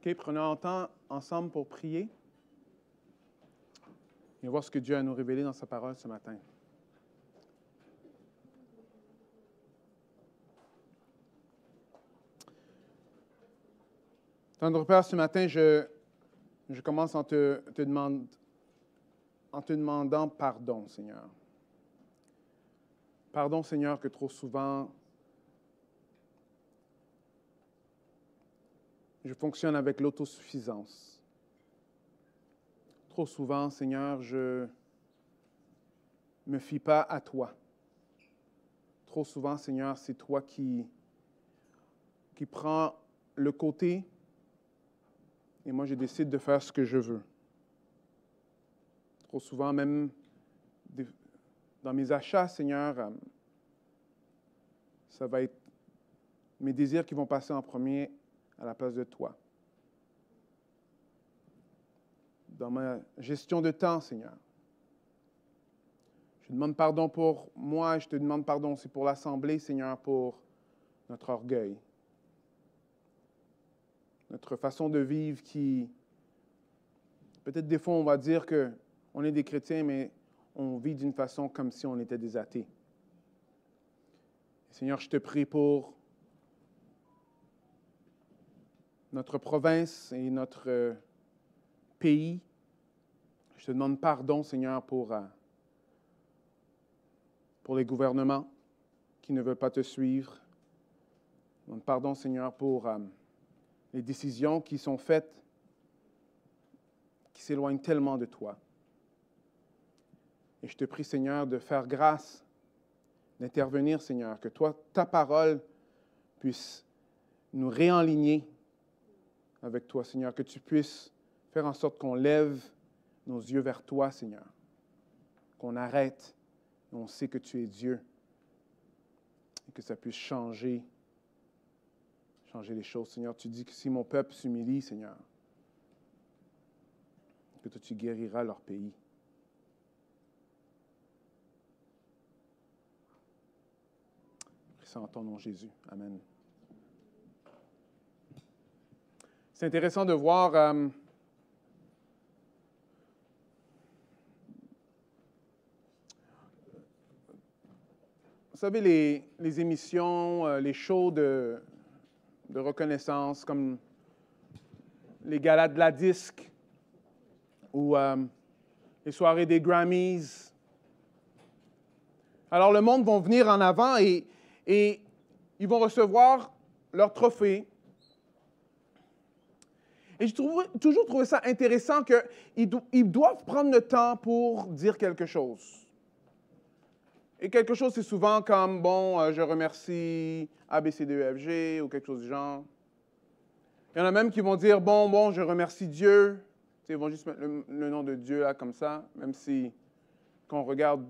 OK, prenons un temps ensemble pour prier et voir ce que Dieu a à nous révéler dans sa parole ce matin. Tendre Père, ce matin, je commence en te demandant pardon, Seigneur. Pardon, Seigneur, que trop souvent, je fonctionne avec l'autosuffisance. Trop souvent, Seigneur, je ne me fie pas à toi. Trop souvent, Seigneur, c'est toi qui prends le côté et moi, je décide de faire ce que je veux. Trop souvent, même dans mes achats, Seigneur, ça va être mes désirs qui vont passer en premier à la place de toi. Dans ma gestion de temps, Seigneur, je demande pardon pour moi, je te demande pardon aussi pour l'Assemblée, Seigneur, pour notre orgueil. Notre façon de vivre qui, peut-être des fois, on va dire qu'on est des chrétiens, mais on vit d'une façon comme si on était des athées. Seigneur, je te prie pour notre province et notre pays. Je te demande pardon, Seigneur, pour les gouvernements qui ne veulent pas te suivre. Je te demande pardon, Seigneur, pour les décisions qui sont faites, qui s'éloignent tellement de toi. Et je te prie, Seigneur, de faire grâce, d'intervenir, Seigneur, que toi, ta parole puisse nous réaligner avec toi, Seigneur, que tu puisses faire en sorte qu'on lève nos yeux vers toi, Seigneur, qu'on arrête, et on sait que tu es Dieu, et que ça puisse changer les choses. Seigneur, tu dis que si mon peuple s'humilie, Seigneur, que toi, tu guériras leur pays. Prie ça en ton nom, Jésus. Amen. C'est intéressant de voir vous savez, les émissions, les shows de reconnaissance, comme les galas de la disque ou les soirées des Grammys. Alors, le monde va venir en avant et ils vont recevoir leur trophée. Et j'ai toujours trouvé ça intéressant qu'ils doivent prendre le temps pour dire quelque chose. Et quelque chose, c'est souvent comme, je remercie ABCDEFG ou quelque chose du genre. Il y en a même qui vont dire, je remercie Dieu. Ils vont juste mettre le nom de Dieu là, comme ça, même si, quand on regarde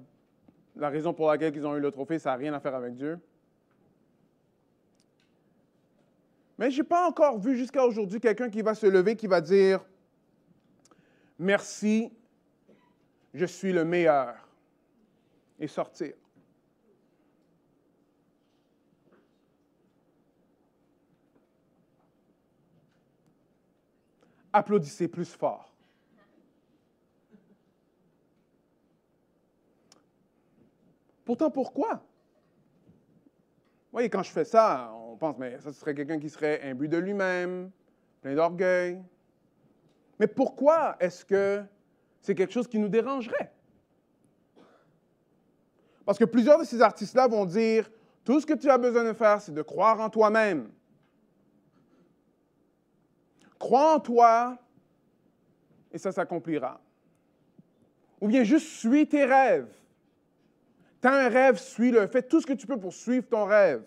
la raison pour laquelle ils ont eu le trophée, ça n'a rien à faire avec Dieu. Mais je n'ai pas encore vu jusqu'à aujourd'hui quelqu'un qui va se lever, qui va dire, merci, je suis le meilleur. Et sortir. Applaudissez plus fort. Pourtant, pourquoi? Vous voyez, quand je fais ça, on pense, mais ça serait quelqu'un qui serait imbu de lui-même, plein d'orgueil. Mais pourquoi est-ce que c'est quelque chose qui nous dérangerait? Parce que plusieurs de ces artistes-là vont dire, tout ce que tu as besoin de faire, c'est de croire en toi-même. Crois en toi et ça s'accomplira. Ou bien juste suis tes rêves. Tu as un rêve, suis-le. Fais tout ce que tu peux pour suivre ton rêve.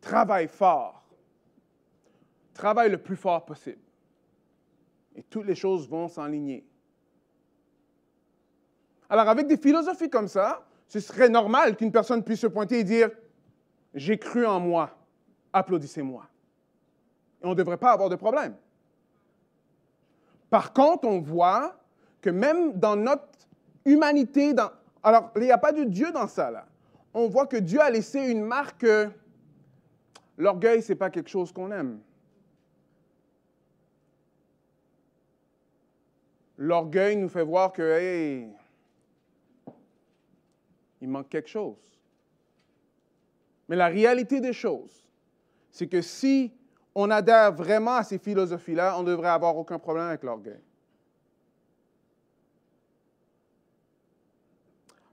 Travaille fort. Travaille le plus fort possible. Et toutes les choses vont s'enligner. Alors, avec des philosophies comme ça, ce serait normal qu'une personne puisse se pointer et dire « J'ai cru en moi, applaudissez-moi ». Et on ne devrait pas avoir de problème. Par contre, on voit que même dans notre humanité, alors, il n'y a pas de Dieu dans ça, là. On voit que Dieu a laissé une marque que l'orgueil, ce n'est pas quelque chose qu'on aime. L'orgueil nous fait voir que, hey, il manque quelque chose. Mais la réalité des choses, c'est que si on adhère vraiment à ces philosophies-là, on ne devrait avoir aucun problème avec l'orgueil.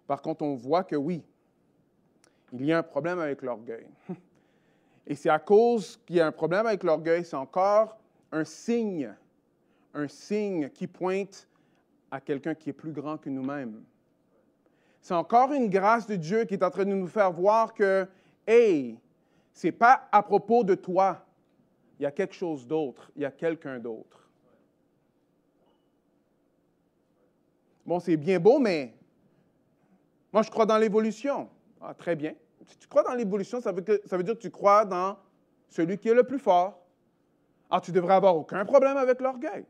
Par contre, on voit que oui, il y a un problème avec l'orgueil. Et c'est à cause qu'il y a un problème avec l'orgueil, c'est encore un signe qui pointe à quelqu'un qui est plus grand que nous-mêmes. C'est encore une grâce de Dieu qui est en train de nous faire voir que, hey, ce n'est pas à propos de toi. Il y a quelque chose d'autre. Il y a quelqu'un d'autre. Bon, c'est bien beau, mais moi, je crois dans l'évolution. Ah, très bien. Si tu crois dans l'évolution, ça veut dire que tu crois dans celui qui est le plus fort. Alors, tu ne devrais avoir aucun problème avec l'orgueil.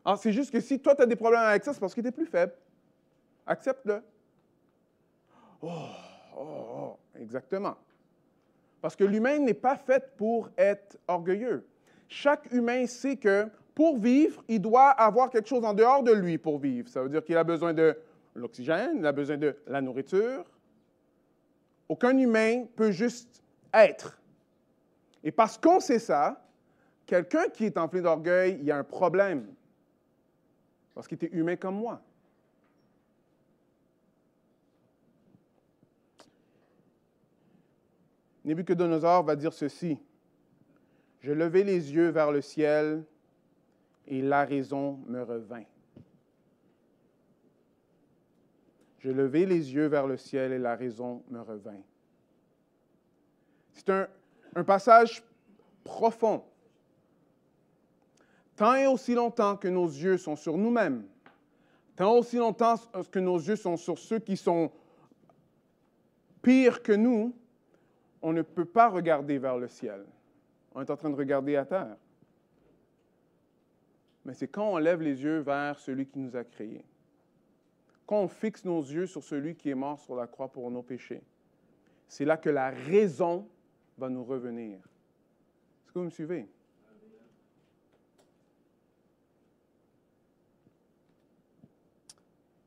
Alors, c'est juste que si toi, tu as des problèmes avec ça, c'est parce que tu es plus faible. Accepte-le. Exactement. Parce que l'humain n'est pas fait pour être orgueilleux. Chaque humain sait que pour vivre, il doit avoir quelque chose en dehors de lui pour vivre. Ça veut dire qu'il a besoin de l'oxygène, il a besoin de la nourriture. Aucun humain peut juste être. Et parce qu'on sait ça, quelqu'un qui est enflé d'orgueil, il y a un problème. Parce qu'il était humain comme moi. Nabuchodonosor va dire ceci. « Je levai les yeux vers le ciel et la raison me revint. » Je levai les yeux vers le ciel et la raison me revint. C'est un passage profond. Tant et aussi longtemps que nos yeux sont sur nous-mêmes, tant aussi longtemps que nos yeux sont sur ceux qui sont pires que nous, on ne peut pas regarder vers le ciel. On est en train de regarder à terre. Mais c'est quand on lève les yeux vers celui qui nous a créés, quand on fixe nos yeux sur celui qui est mort sur la croix pour nos péchés, c'est là que la raison va nous revenir. Est-ce que vous me suivez?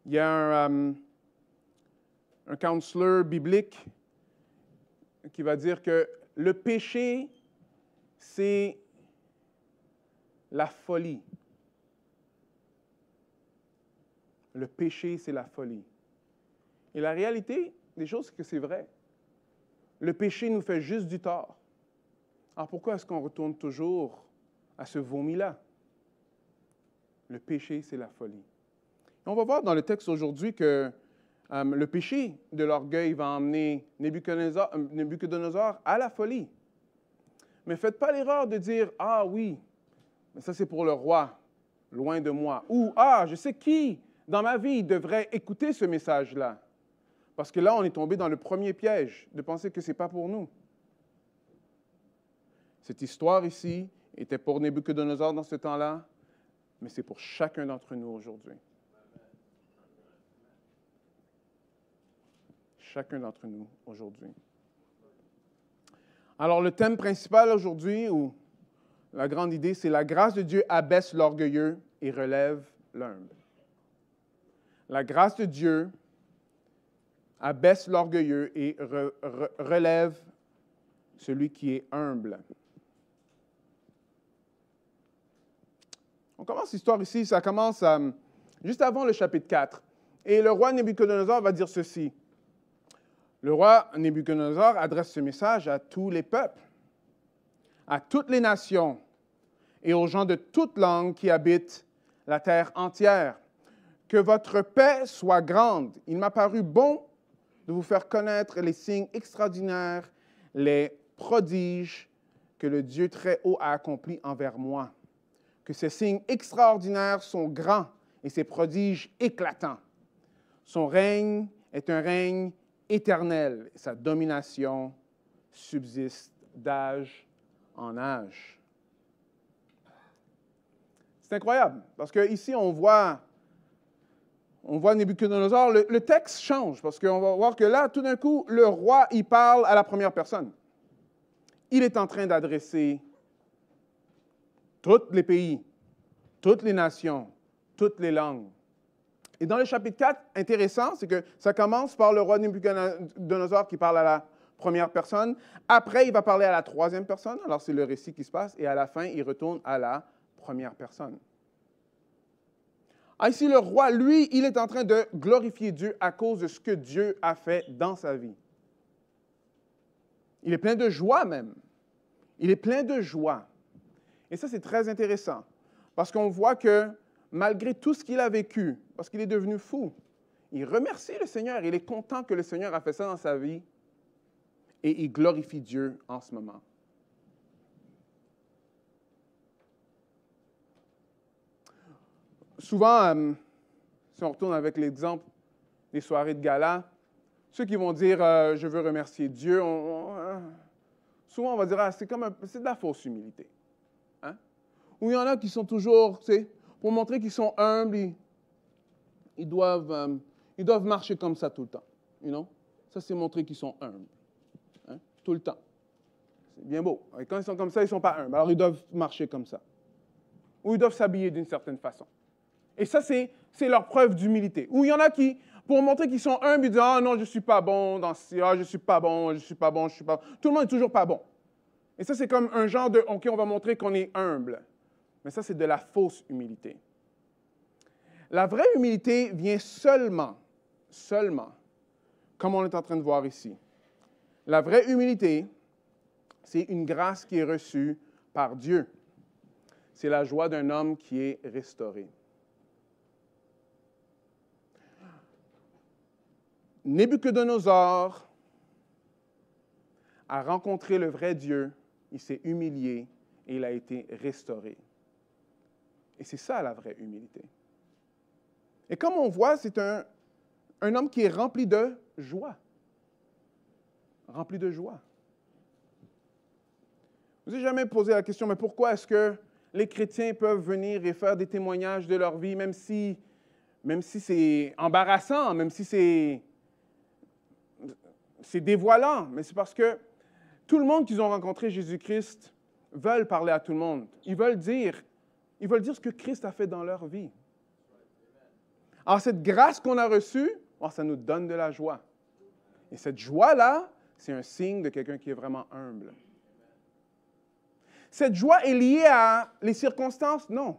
Il y a un counselor biblique qui va dire que le péché, c'est la folie. Le péché, c'est la folie. Et la réalité des choses, c'est que c'est vrai. Le péché nous fait juste du tort. Alors pourquoi est-ce qu'on retourne toujours à ce vomi-là? Le péché, c'est la folie. Et on va voir dans le texte aujourd'hui que le péché de l'orgueil va emmener Nabuchodonosor à la folie. Mais faites pas l'erreur de dire « Ah oui, mais ça c'est pour le roi, loin de moi. » Ou « Ah, je sais qui dans ma vie devrait écouter ce message-là. » Parce que là, on est tombé dans le premier piège de penser que ce n'est pas pour nous. Cette histoire ici était pour Nabuchodonosor dans ce temps-là, mais c'est pour chacun d'entre nous aujourd'hui. Chacun d'entre nous aujourd'hui. Alors, le thème principal aujourd'hui, ou la grande idée, c'est la grâce de Dieu abaisse l'orgueilleux et relève l'humble. La grâce de Dieu abaisse l'orgueilleux et relève celui qui est humble. On commence l'histoire ici, ça commence juste avant le chapitre 4. Et le roi Nabuchodonosor va dire ceci. Le roi Nabuchodonosor adresse ce message à tous les peuples, à toutes les nations et aux gens de toute langue qui habitent la terre entière. Que votre paix soit grande. Il m'a paru bon de vous faire connaître les signes extraordinaires, les prodiges que le Dieu très haut a accomplis envers moi. Que ces signes extraordinaires sont grands et ces prodiges éclatants. Son règne est un règne éternel et sa domination subsiste d'âge en âge. C'est incroyable, parce qu'ici, on voit Nabuchodonosor, le texte change, parce qu'on va voir que là, tout d'un coup, le roi, il parle à la première personne. Il est en train d'adresser tous les pays, toutes les nations, toutes les langues. Et dans le chapitre 4, intéressant, c'est que ça commence par le roi Nabuchodonosor qui parle à la première personne. Après, il va parler à la troisième personne. Alors, c'est le récit qui se passe. Et à la fin, il retourne à la première personne. Ah, ici, le roi, lui, il est en train de glorifier Dieu à cause de ce que Dieu a fait dans sa vie. Il est plein de joie même. Il est plein de joie. Et ça, c'est très intéressant. Parce qu'on voit que malgré tout ce qu'il a vécu, parce qu'il est devenu fou, il remercie le Seigneur. Il est content que le Seigneur a fait ça dans sa vie. Et il glorifie Dieu en ce moment. Souvent, si on retourne avec l'exemple des soirées de gala, ceux qui vont dire je veux remercier Dieu, souvent on va dire c'est de la fausse humilité. Hein? Ou il y en a qui sont toujours, pour montrer qu'ils sont humbles, ils doivent marcher comme ça tout le temps. You know? Ça, c'est montrer qu'ils sont humbles. Hein? Tout le temps. C'est bien beau. Et quand ils sont comme ça, ils ne sont pas humbles. Alors, ils doivent marcher comme ça. Ou ils doivent s'habiller d'une certaine façon. Et ça, c'est leur preuve d'humilité. Ou il y en a qui, pour montrer qu'ils sont humbles, ils disent « Ah non, je ne suis pas bon dans ce... Ah, je ne suis pas bon, je ne suis pas bon, je ne suis pas bon. » Tout le monde n'est toujours pas bon. Et ça, c'est comme un genre de « OK, on va montrer qu'on est humble. » Mais ça, c'est de la fausse humilité. La vraie humilité vient seulement, comme on est en train de voir ici. La vraie humilité, c'est une grâce qui est reçue par Dieu. C'est la joie d'un homme qui est restauré. Nabuchodonosor a rencontré le vrai Dieu, il s'est humilié et il a été restauré. Et c'est ça la vraie humilité. Et comme on voit, c'est un homme qui est rempli de joie. Rempli de joie. Vous n'avez jamais posé la question, mais pourquoi est-ce que les chrétiens peuvent venir et faire des témoignages de leur vie, même si c'est embarrassant, même si c'est dévoilant, mais c'est parce que tout le monde qu'ils ont rencontré Jésus-Christ veulent parler à tout le monde. Ils veulent dire ce que Christ a fait dans leur vie. Alors, cette grâce qu'on a reçue, ça nous donne de la joie. Et cette joie-là, c'est un signe de quelqu'un qui est vraiment humble. Cette joie est liée à les circonstances? Non.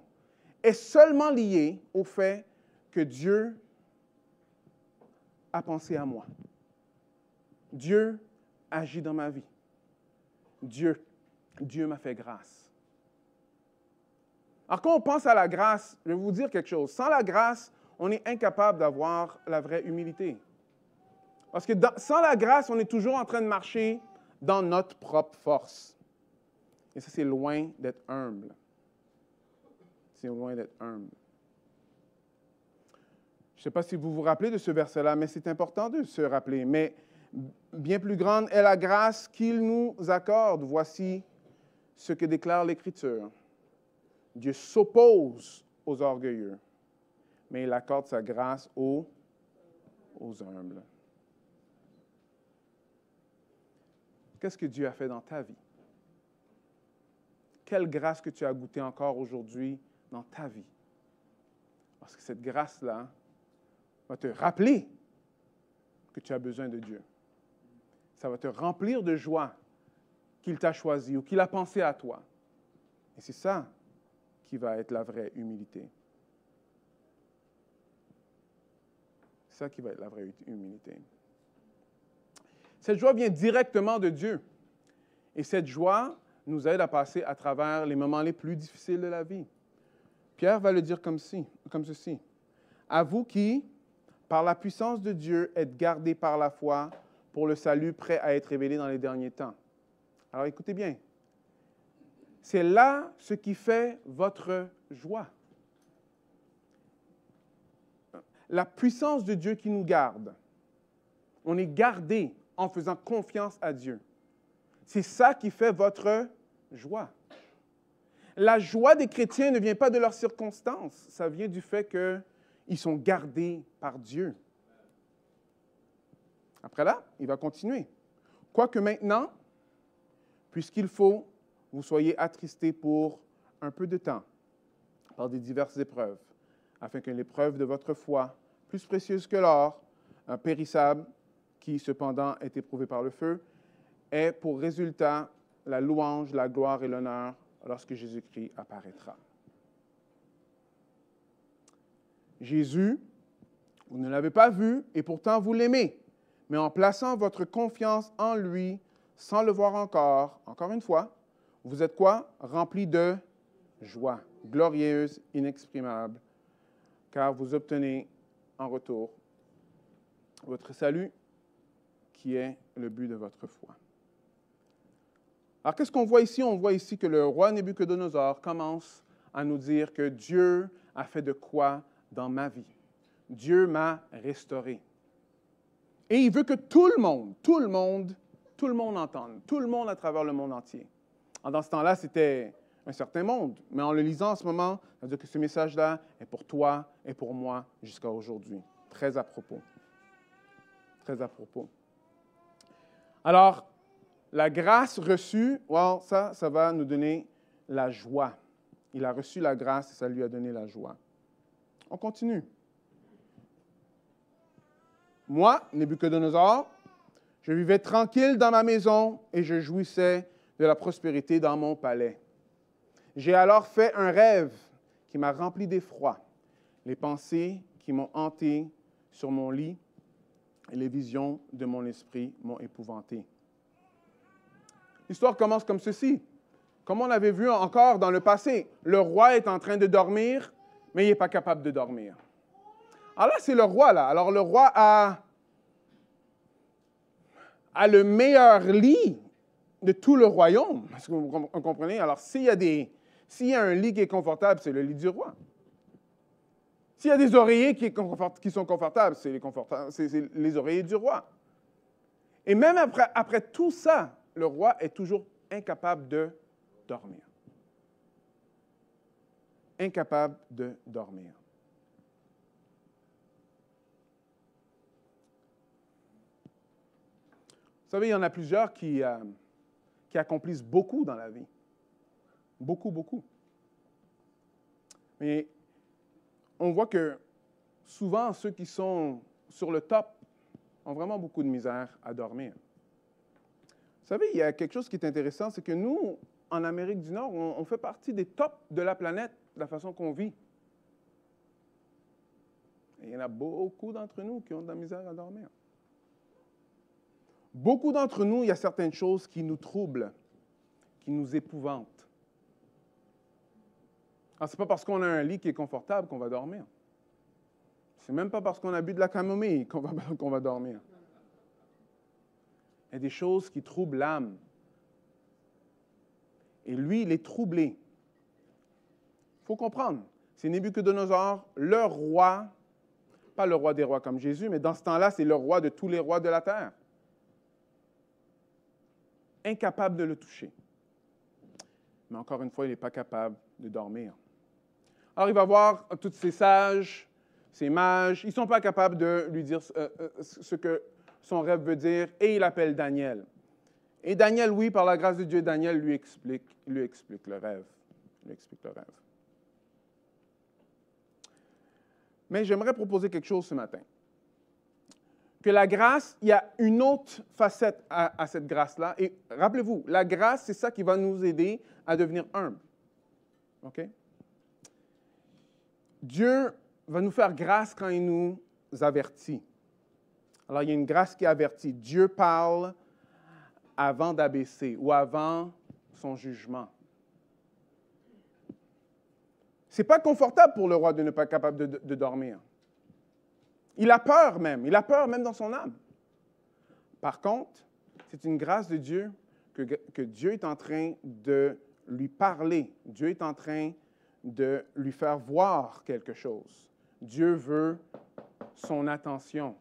Elle est seulement liée au fait que Dieu a pensé à moi. Dieu agit dans ma vie. Dieu m'a fait grâce. Alors, quand on pense à la grâce, je vais vous dire quelque chose. Sans la grâce, on est incapable d'avoir la vraie humilité. Parce que sans la grâce, on est toujours en train de marcher dans notre propre force. Et ça, c'est loin d'être humble. C'est loin d'être humble. Je ne sais pas si vous vous rappelez de ce verset-là, mais c'est important de se rappeler. Mais bien plus grande est la grâce qu'il nous accorde. Voici ce que déclare l'Écriture. Dieu s'oppose aux orgueilleux, mais il accorde sa grâce aux humbles. Qu'est-ce que Dieu a fait dans ta vie? Quelle grâce que tu as goûtée encore aujourd'hui dans ta vie? Parce que cette grâce-là va te rappeler que tu as besoin de Dieu. Ça va te remplir de joie qu'il t'a choisi ou qu'il a pensé à toi. Et c'est ça qui va être la vraie humilité. C'est ça qui va être la vraie humilité. Cette joie vient directement de Dieu. Et cette joie nous aide à passer à travers les moments les plus difficiles de la vie. Pierre va le dire comme ceci. À vous qui, par la puissance de Dieu, êtes gardés par la foi pour le salut prêt à être révélé dans les derniers temps. Alors écoutez bien. C'est là ce qui fait votre joie. La puissance de Dieu qui nous garde. On est gardé en faisant confiance à Dieu. C'est ça qui fait votre joie. La joie des chrétiens ne vient pas de leurs circonstances. Ça vient du fait qu'ils sont gardés par Dieu. Après là, il va continuer. Quoique maintenant, puisqu'il faut, vous soyez attristés pour un peu de temps par des diverses épreuves, afin que l'épreuve de votre foi, plus précieuse que l'or, périssable, qui cependant est éprouvé par le feu, ait pour résultat la louange, la gloire et l'honneur lorsque Jésus-Christ apparaîtra. Jésus, vous ne l'avez pas vu et pourtant vous l'aimez, mais en plaçant votre confiance en lui, sans le voir encore une fois, vous êtes quoi? Rempli de joie, glorieuse, inexprimable, car vous obtenez en retour votre salut, qui est le but de votre foi. Alors, qu'est-ce qu'on voit ici? On voit ici que le roi Nabuchodonosor commence à nous dire que Dieu a fait de quoi dans ma vie? Dieu m'a restauré. Et il veut que tout le monde entende, tout le monde à travers le monde entier. Alors, dans ce temps-là, c'était un certain monde, mais en le lisant en ce moment, ça veut dire que ce message-là est pour toi et pour moi jusqu'à aujourd'hui. Très à propos. Très à propos. Alors, la grâce reçue, well, ça va nous donner la joie. Il a reçu la grâce et ça lui a donné la joie. On continue. Moi, Nabuchodonosor, je vivais tranquille dans ma maison et je jouissais de la prospérité dans mon palais. J'ai alors fait un rêve qui m'a rempli d'effroi. Les pensées qui m'ont hanté sur mon lit et les visions de mon esprit m'ont épouvanté. L'histoire commence comme ceci. Comme on avait vu encore dans le passé, le roi est en train de dormir, mais il n'est pas capable de dormir. Alors là, c'est le roi, là. Alors, le roi a le meilleur lit de tout le royaume. Est-ce que vous comprenez? Alors, s'il y a un lit qui est confortable, c'est le lit du roi. S'il y a des oreillers qui sont confortables, c'est les oreillers du roi. Et même après tout ça, le roi est toujours incapable de dormir. Incapable de dormir. Vous savez, il y en a plusieurs qui accomplissent beaucoup dans la vie. Beaucoup, beaucoup. Mais on voit que souvent, ceux qui sont sur le top ont vraiment beaucoup de misère à dormir. Vous savez, il y a quelque chose qui est intéressant, c'est que nous, en Amérique du Nord, on fait partie des tops de la planète, de la façon qu'on vit. Et il y en a beaucoup d'entre nous qui ont de la misère à dormir. Beaucoup d'entre nous, il y a certaines choses qui nous troublent, qui nous épouvantent. Alors, ce n'est pas parce qu'on a un lit qui est confortable qu'on va dormir. Ce n'est même pas parce qu'on a bu de la camomille qu'on va dormir. Il y a des choses qui troublent l'âme. Et lui, il est troublé. Il faut comprendre, c'est Nabuchodonosor, le roi, pas le roi des rois comme Jésus, mais dans ce temps-là, c'est le roi de tous les rois de la terre. Incapable de le toucher. Mais encore une fois, il n'est pas capable de dormir. Alors, il va voir tous ces sages, ces mages, ils ne sont pas capables de lui dire ce que son rêve veut dire, et il appelle Daniel. Et Daniel, oui, par la grâce de Dieu, Daniel lui explique le rêve. Lui explique le rêve. Mais j'aimerais proposer quelque chose ce matin. Que la grâce, il y a une autre facette à cette grâce-là. Et rappelez-vous, la grâce, c'est ça qui va nous aider à devenir humbles. OK? Dieu va nous faire grâce quand il nous avertit. Alors, il y a une grâce qui avertit. Dieu parle avant d'abaisser ou avant son jugement. Ce n'est pas confortable pour le roi de ne pas être capable de dormir. Il a peur même dans son âme. Par contre, c'est une grâce de Dieu que Dieu est en train de lui parler. Dieu est en train de lui faire voir quelque chose. Dieu veut son attention.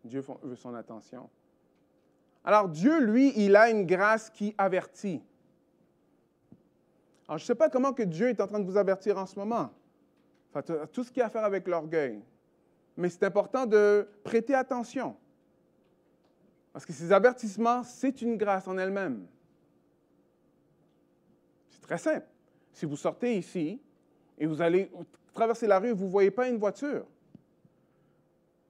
Dieu veut son attention. Alors Dieu, lui, il a une grâce qui avertit. Alors je ne sais pas comment que Dieu est en train de vous avertir en ce moment. Enfin, tout ce qui a à faire avec l'orgueil. Mais c'est important de prêter attention. Parce que ces avertissements, c'est une grâce en elle-même. C'est très simple. Si vous sortez ici et vous allez traverser la rue et vous ne voyez pas une voiture,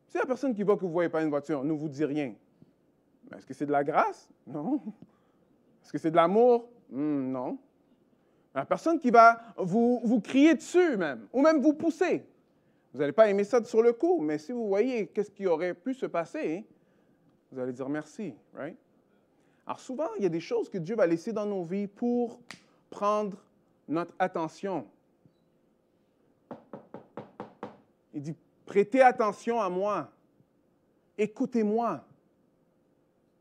si la personne qui voit que vous ne voyez pas une voiture ne vous dit rien, est-ce que c'est de la grâce? Non. Est-ce que c'est de l'amour? Non. La personne qui va vous crier dessus même, ou même vous pousser, vous n'allez pas aimer ça sur le coup, mais si vous voyez qu'est-ce qui aurait pu se passer, vous allez dire merci, right? Alors souvent, il y a des choses que Dieu va laisser dans nos vies pour prendre notre attention. Il dit, prêtez attention à moi, écoutez-moi.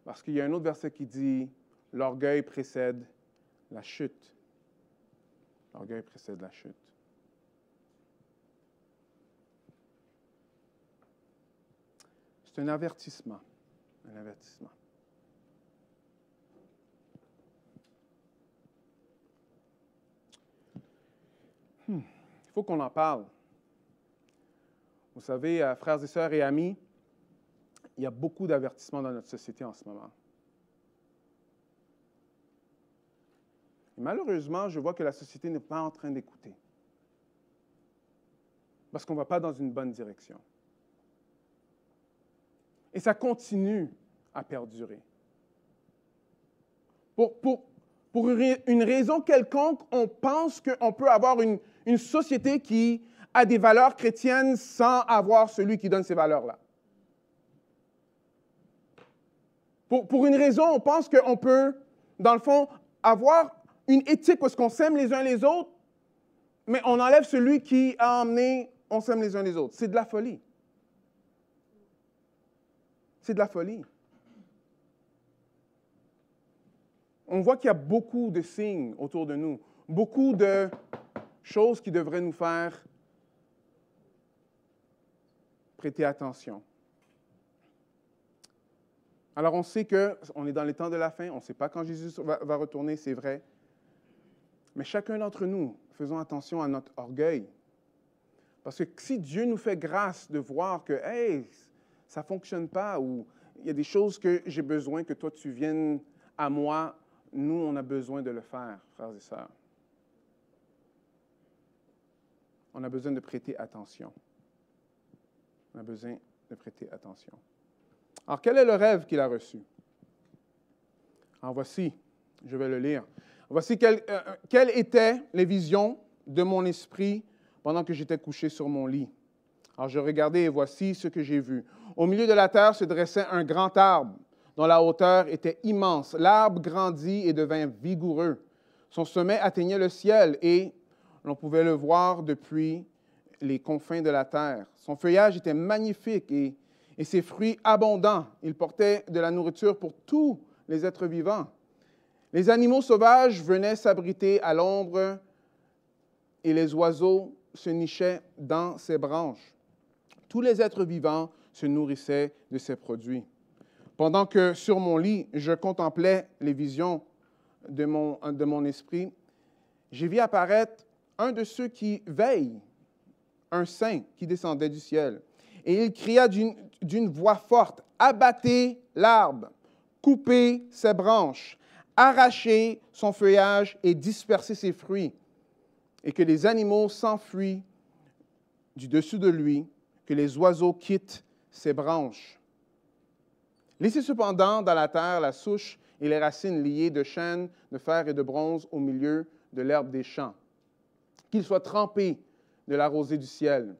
Parce qu'il y a un autre verset qui dit, l'orgueil précède la chute. L'orgueil précède la chute. C'est un avertissement. Un avertissement. Il faut qu'on en parle. Vous savez, frères et sœurs et amis, il y a beaucoup d'avertissements dans notre société en ce moment. Et malheureusement, je vois que la société n'est pas en train d'écouter. Parce qu'on ne va pas dans une bonne direction. Et ça continue à perdurer. Pour une raison quelconque, on pense qu'on peut avoir une société qui a des valeurs chrétiennes sans avoir celui qui donne ces valeurs-là. Pour une raison, on pense qu'on peut, dans le fond, avoir une éthique parce qu'on s'aime les uns les autres, mais on enlève celui qui a emmené on s'aime les uns les autres. C'est de la folie. C'est de la folie. On voit qu'il y a beaucoup de signes autour de nous, beaucoup de choses qui devraient nous faire prêter attention. Alors, on sait qu'on est dans les temps de la fin, on ne sait pas quand Jésus va retourner, c'est vrai. Mais chacun d'entre nous, faisons attention à notre orgueil. Parce que si Dieu nous fait grâce de voir que, hey, ça ne fonctionne pas, ou il y a des choses que j'ai besoin que toi tu viennes à moi, nous, on a besoin de le faire, frères et sœurs. On a besoin de prêter attention. On a besoin de prêter attention. Alors, quel est le rêve qu'il a reçu? Alors, voici, je vais le lire. Voici quelles étaient les visions de mon esprit pendant que j'étais couché sur mon lit. Alors, je regardais et voici ce que j'ai vu. Au milieu de la terre se dressait un grand arbre, dont la hauteur était immense. L'arbre grandit et devint vigoureux. Son sommet atteignait le ciel et l'on pouvait le voir depuis les confins de la terre. Son feuillage était magnifique et ses fruits abondants. Il portait de la nourriture pour tous les êtres vivants. Les animaux sauvages venaient s'abriter à l'ombre et les oiseaux se nichaient dans ses branches. Tous les êtres vivants se nourrissaient de ses produits. Pendant que sur mon lit, je contemplais les visions de mon esprit, j'ai vu apparaître un de ceux qui veillent, un saint qui descendait du ciel. Et il cria d'une voix forte, « Abattez l'arbre, coupez ses branches, arrachez son feuillage et dispersez ses fruits, et que les animaux s'enfuient du dessus de lui, que les oiseaux quittent ses branches. Laissez cependant dans la terre la souche et les racines liées de chêne, de fer et de bronze au milieu de l'herbe des champs. Qu'ils soient trempés de la rosée du ciel,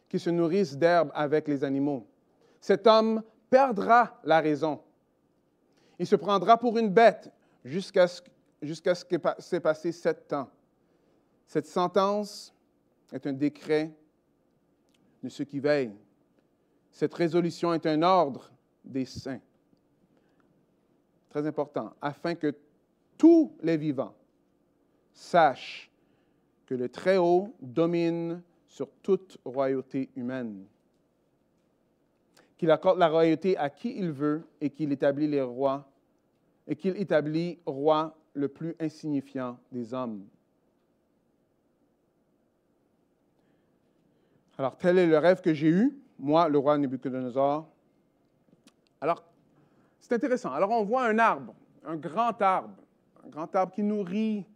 qu'ils se nourrissent d'herbe avec les animaux. Cet homme perdra la raison. Il se prendra pour une bête jusqu'à ce que s'est passé 7 ans. Cette sentence est un décret de ceux qui veillent. Cette résolution est un ordre des saints. Très important, afin que tous les vivants sachent que le Très-Haut domine sur toute royauté humaine, qu'il accorde la royauté à qui il veut et qu'il établit les rois, et qu'il établit roi le plus insignifiant des hommes. Alors, tel est le rêve que j'ai eu, moi, le roi Nabuchodonosor. Alors, c'est intéressant. Alors, on voit un arbre, un grand arbre qui nourrit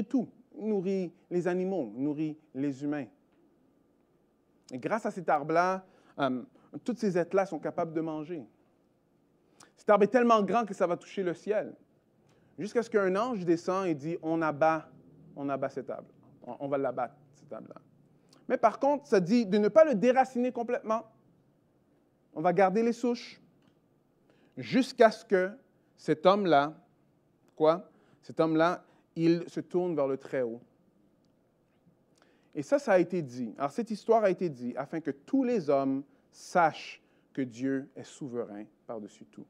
tout. nourrit les animaux, nourrit les humains. Et grâce à cet arbre-là, toutes ces êtres-là sont capables de manger. Cet arbre est tellement grand que ça va toucher le ciel. Jusqu'à ce qu'un ange descend et dit, on abat cet arbre. On va l'abattre, cet arbre-là. Mais par contre, ça dit de ne pas le déraciner complètement. On va garder les souches jusqu'à ce que cet homme-là, cet homme-là, il se tourne vers le Très-Haut. Et ça a été dit. Alors, cette histoire a été dite afin que tous les hommes sachent que Dieu est souverain par-dessus tout.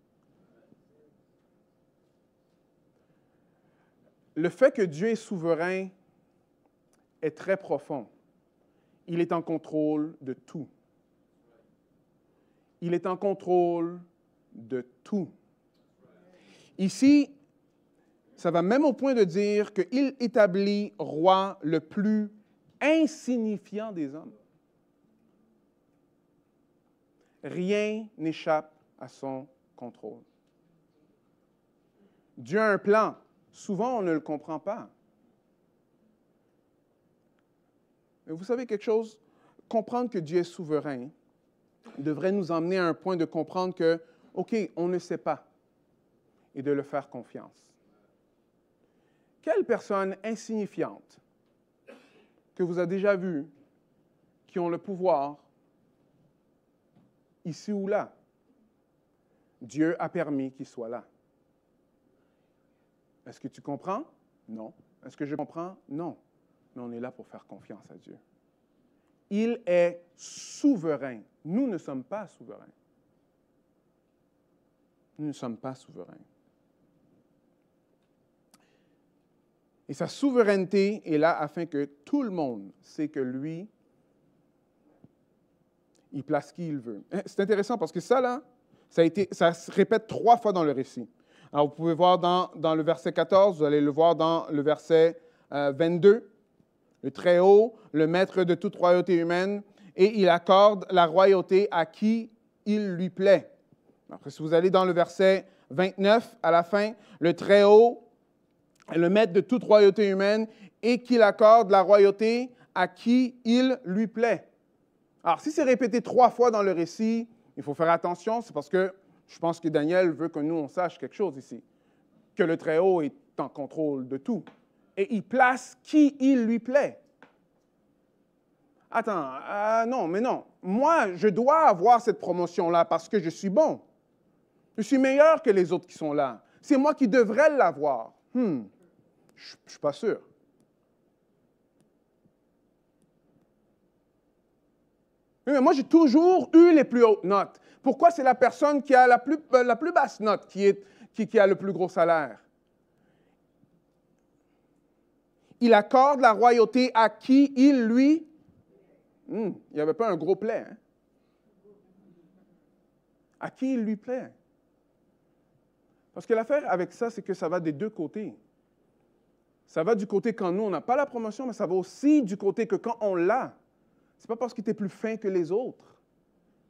Le fait que Dieu est souverain est très profond. Il est en contrôle de tout. Il est en contrôle de tout. Ici, ça va même au point de dire qu'il établit roi le plus insignifiant des hommes. Rien n'échappe à son contrôle. Dieu a un plan. Souvent, on ne le comprend pas. Mais vous savez quelque chose? Comprendre que Dieu est souverain devrait nous emmener à un point de comprendre que, OK, on ne sait pas, et de le faire confiance. Quelle personne insignifiante que vous avez déjà vue qui ont le pouvoir, ici ou là, Dieu a permis qu'il soit là? Est-ce que tu comprends? Non. Est-ce que je comprends? Non. Mais on est là pour faire confiance à Dieu. Il est souverain. Nous ne sommes pas souverains. Nous ne sommes pas souverains. Et sa souveraineté est là afin que tout le monde sait que lui, il place qui il veut. C'est intéressant parce que ça, là, ça se répète 3 fois dans le récit. Alors, vous pouvez voir dans le verset 14, vous allez le voir dans le verset 22. Le Très-Haut, le maître de toute royauté humaine, et il accorde la royauté à qui il lui plaît. Après, si vous allez dans le verset 29, à la fin, le Très-Haut est le maître de toute royauté humaine et qu'il accorde la royauté à qui il lui plaît. Alors, si c'est répété 3 fois dans le récit, il faut faire attention, c'est parce que je pense que Daniel veut que nous, on sache quelque chose ici, que le Très-Haut est en contrôle de tout. Et il place qui il lui plaît. Attends, non, mais non. Moi, je dois avoir cette promotion-là parce que je suis bon. Je suis meilleur que les autres qui sont là. C'est moi qui devrais l'avoir. Je ne suis pas sûr. Oui, mais moi, j'ai toujours eu les plus hautes notes. Pourquoi c'est la personne qui a la plus basse note qui a le plus gros salaire? Il accorde la royauté à qui il lui... il n'y avait pas un gros plaid. Hein? À qui il lui plaît. Parce que l'affaire avec ça, c'est que ça va des deux côtés. Ça va du côté quand nous, on n'a pas la promotion, mais ça va aussi du côté que quand on l'a. Ce n'est pas parce que tu es plus fin que les autres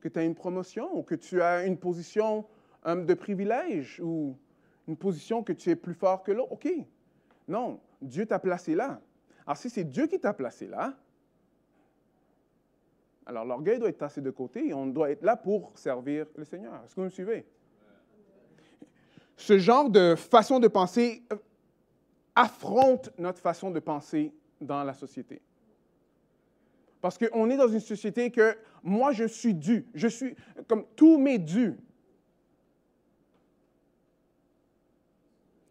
que tu as une promotion ou que tu as une position de privilège ou une position que tu es plus fort que l'autre. OK. Non, Dieu t'a placé là. Alors, si c'est Dieu qui t'a placé là, alors l'orgueil doit être tassé de côté et on doit être là pour servir le Seigneur. Est-ce que vous me suivez? Ce genre de façon de penser affronte notre façon de penser dans la société. Parce qu'on est dans une société que moi, je suis dû. Je suis comme tout m'est dû.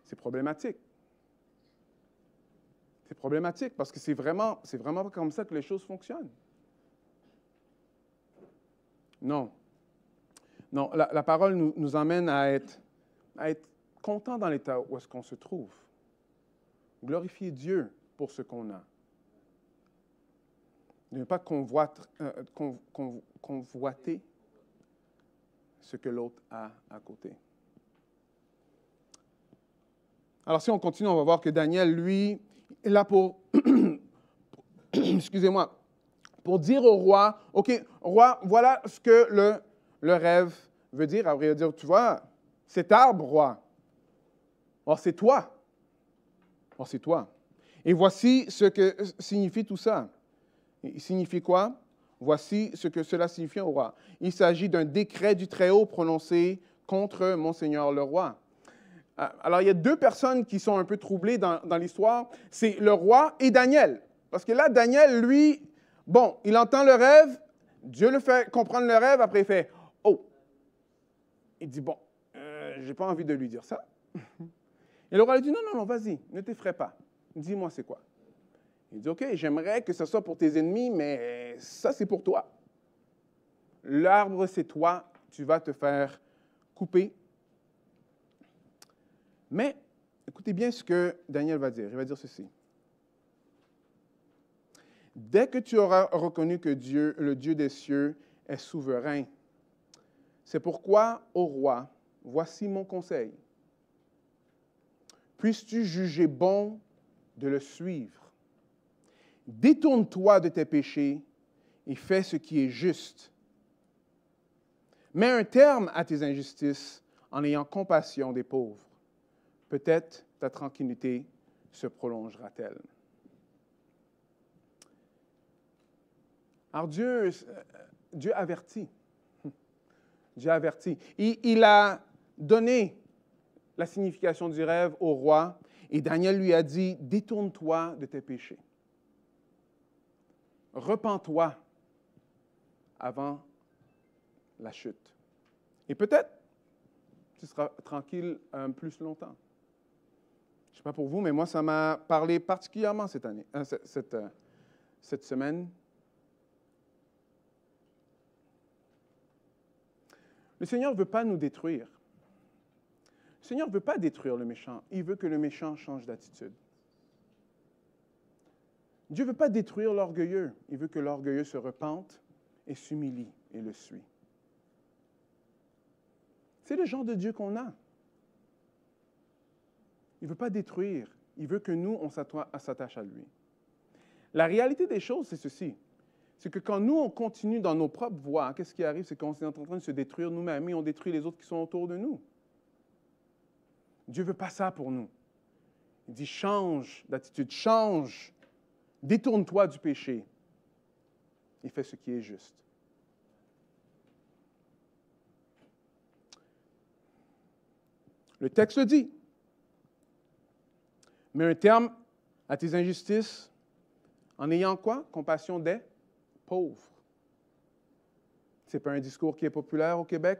C'est problématique. C'est problématique parce que c'est vraiment comme ça que les choses fonctionnent. Non. Non, la parole nous emmène à être content dans l'état où est-ce qu'on se trouve. Glorifier Dieu pour ce qu'on a. Ne pas convoiter ce que l'autre a à côté. Alors, si on continue, on va voir que Daniel, lui, est là pour, excusez-moi, pour dire au roi, OK, roi, voilà ce que le rêve veut dire. Alors, il va dire, tu vois, cet arbre, roi, or c'est toi. Or c'est toi. Et voici ce que signifie tout ça. Il signifie quoi? Voici ce que cela signifie au roi. Il s'agit d'un décret du Très-Haut prononcé contre Monseigneur le roi. Alors, il y a deux personnes qui sont un peu troublées dans l'histoire. C'est le roi et Daniel. Parce que là, Daniel, lui, bon, il entend le rêve, Dieu le fait comprendre le rêve, après il fait « Oh! » Il dit « Bon, je n'ai pas envie de lui dire ça. » Et le roi lui dit « Non, non, non, vas-y, ne t'effraie pas. Dis-moi c'est quoi. » Il dit « OK, j'aimerais que ce soit pour tes ennemis, mais ça, c'est pour toi. L'arbre, c'est toi, tu vas te faire couper. » Mais, écoutez bien ce que Daniel va dire. Il va dire ceci. Dès que tu auras reconnu que Dieu, le Dieu des cieux, est souverain, c'est pourquoi, ô roi, voici mon conseil. Puisses-tu juger bon de le suivre. Détourne-toi de tes péchés et fais ce qui est juste. Mets un terme à tes injustices en ayant compassion des pauvres. Peut-être ta tranquillité se prolongera-t-elle. Alors Dieu avertit. Dieu avertit. Il a donné la signification du rêve au roi et Daniel lui a dit, détourne-toi de tes péchés. Repens-toi avant la chute. Et peut-être tu seras tranquille plus longtemps. Je ne sais pas pour vous, mais moi, ça m'a parlé particulièrement cette année, cette semaine. Le Seigneur ne veut pas nous détruire. Le Seigneur ne veut pas détruire le méchant. Il veut que le méchant change d'attitude. Dieu ne veut pas détruire l'orgueilleux. Il veut que l'orgueilleux se repente et s'humilie et le suit. C'est le genre de Dieu qu'on a. Il ne veut pas détruire. Il veut que nous, on s'attache à lui. La réalité des choses, c'est ceci. C'est que quand nous, on continue dans nos propres voies, qu'est-ce qui arrive? C'est qu'on est en train de se détruire nous-mêmes et on détruit les autres qui sont autour de nous. Dieu ne veut pas ça pour nous. Il dit, change d'attitude, change, détourne-toi du péché et fais ce qui est juste. Le texte le dit. Mets un terme à tes injustices en ayant quoi? Compassion des pauvres. Ce n'est pas un discours qui est populaire au Québec,